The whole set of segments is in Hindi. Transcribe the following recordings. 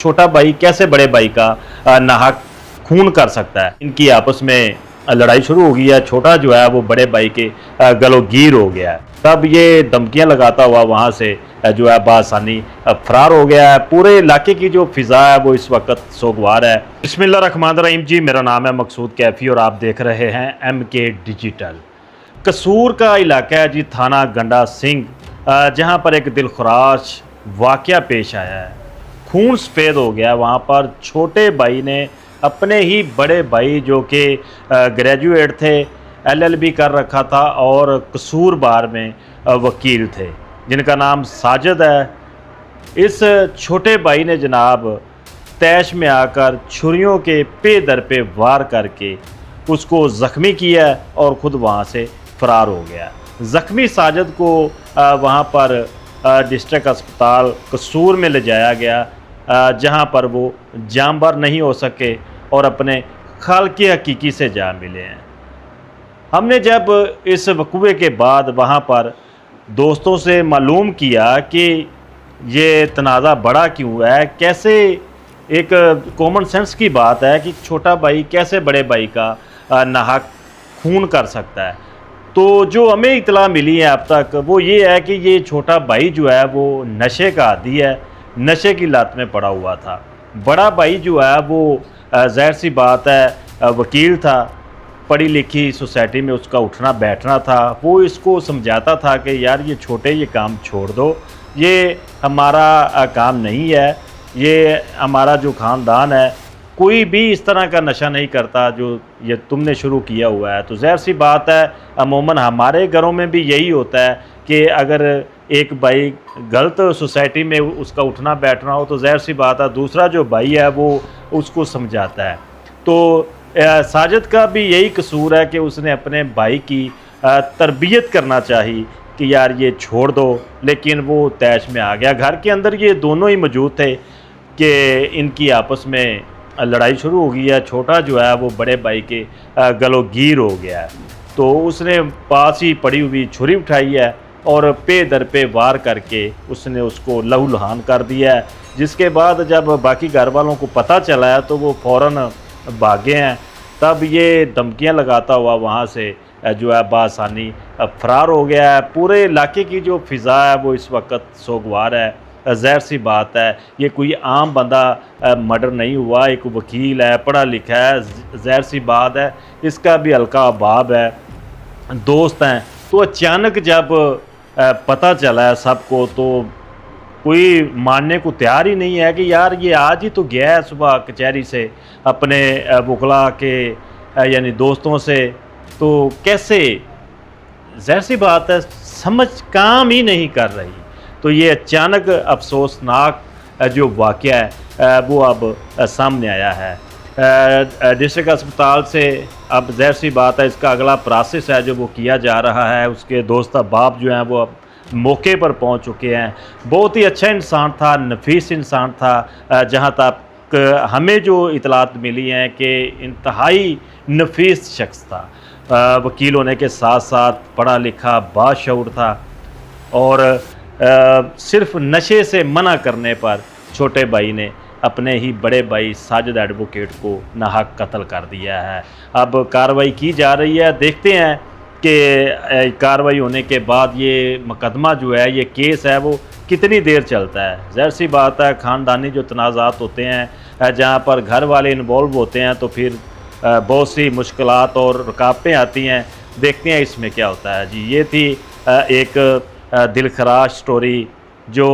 छोटा भाई कैसे बड़े भाई का नाहक खून कर सकता है। इनकी आपस में लड़ाई शुरू हो गई है। छोटा जो है वो बड़े भाई के गलोगीर हो गया है। तब ये धमकियां लगाता हुआ वहां से जो है बासानी फरार हो गया है। पूरे इलाके की जो फिजा है वो इस वक्त सोगवार है। बिस्मिल्लाहिर्रहमानिर्रहीम जी, मेरा नाम है मकसूद कैफी और आप देख रहे हैं MK डिजिटल। कसूर का इलाका है जी, थाना गंडा सिंह, जहां पर एक दिलखराश वाकया पेश आया है। खून सफ़ेद हो गया वहाँ पर। छोटे भाई ने अपने ही बड़े भाई जो कि ग्रेजुएट थे, LLB कर रखा था और कसूर बार में वकील थे, जिनका नाम साजिद है। इस छोटे भाई ने जनाब तैश में आकर छुरियों के पे दर पे वार करके उसको ज़ख्मी किया और ख़ुद वहाँ से फ़रार हो गया। ज़ख्मी साजिद को वहाँ पर डिस्ट्रिक्ट अस्पताल कसूर में ले जाया गया, जहाँ पर वो जानबर नहीं हो सके और अपने खालके हकीकी से जा मिले हैं। हमने जब इस वक़्वे के बाद वहाँ पर दोस्तों से मालूम किया कि ये तनाज़ा बड़ा क्यों है, कैसे एक कॉमन सेंस की बात है कि छोटा भाई कैसे बड़े भाई का नाहक खून कर सकता है, तो जो हमें इतला मिली है अब तक वो ये है कि ये छोटा भाई जो है वो नशे का आदी है, नशे की लत में पड़ा हुआ था। बड़ा भाई जो है वो ज़ाहिर सी बात है वकील था, पढ़ी लिखी सोसाइटी में उसका उठना बैठना था। वो इसको समझाता था कि यार ये छोटे, ये काम छोड़ दो, ये हमारा काम नहीं है, ये हमारा जो ख़ानदान है कोई भी इस तरह का नशा नहीं करता जो ये तुमने शुरू किया हुआ है। तो ज़ाहिर सी बात है अमूमन हमारे घरों में भी यही होता है कि अगर एक भाई गलत सोसाइटी में उसका उठना बैठना हो तो ज़ाहिर सी बात है दूसरा जो भाई है वो उसको समझाता है। तो साजिद का भी यही कसूर है कि उसने अपने भाई की तरबियत करना चाहिए कि यार ये छोड़ दो, लेकिन वो तैश में आ गया। घर के अंदर ये दोनों ही मौजूद थे कि इनकी आपस में लड़ाई शुरू हो गई है। छोटा जो है वो बड़े भाई के गलोगीर हो गया है, तो उसने पास ही पड़ी हुई छुरी उठाई है और पे दर पे वार करके उसने उसको लहूलुहान कर दिया है। जिसके बाद जब बाकी घर वालों को पता चला है तो वो फ़ौरन भागे हैं। तब ये धमकियां लगाता हुआ वहाँ से जो है बासानी फरार हो गया है। पूरे इलाके की जो फ़िज़ा है वो इस वक्त सोगवार है। ज़ाहिर सी बात है ये कोई आम बंदा मर्डर नहीं हुआ, एक वकील है, पढ़ा लिखा है, ज़ाहिर सी बात है इसका भी हल्का अभाव है, दोस्त हैं। तो अचानक जब पता चला है सबको तो कोई मानने को तैयार ही नहीं है कि यार ये आज ही तो गया है सुबह कचहरी से अपने वकला के यानी दोस्तों से, तो कैसे, ज़ाहिर सी बात है समझ काम ही नहीं कर रही। तो ये अचानक अफसोसनाक जो वाक़या है वो अब सामने आया है डिस्ट्रिक्ट अस्पताल से। अब ज़ाहिर सी बात है इसका अगला प्रोसेस है जो वो किया जा रहा है। उसके दोस्त अहबाब जो हैं वो अब मौके पर पहुंच चुके हैं। बहुत ही अच्छा इंसान था, नफीस इंसान था। जहां तक हमें जो इतलात मिली हैं कि इंतहाई नफीस शख्स था। वकील होने के साथ साथ पढ़ा लिखा, बाशऊर था और सिर्फ नशे से मना करने पर छोटे भाई ने अपने ही बड़े भाई साजिद एडवोकेट को नाहक कत्ल कर दिया है। अब कार्रवाई की जा रही है, देखते हैं कि कार्रवाई होने के बाद ये मुकदमा जो है, ये केस है वो कितनी देर चलता है। ज़ाहिर सी बात है ख़ानदानी जो तनाज़ात होते हैं, जहाँ पर घर वाले इन्वॉल्व होते हैं तो फिर बहुत सी मुश्किलात और रुकावटें आती हैं। देखते हैं इसमें क्या होता है जी। ये थी एक दिलखराश स्टोरी जो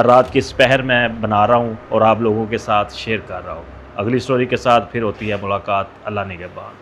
रात की पहर में बना रहा हूँ और आप लोगों के साथ शेयर कर रहा हूँ। अगली स्टोरी के साथ फिर होती है मुलाकात। अल्लाह निगहबान।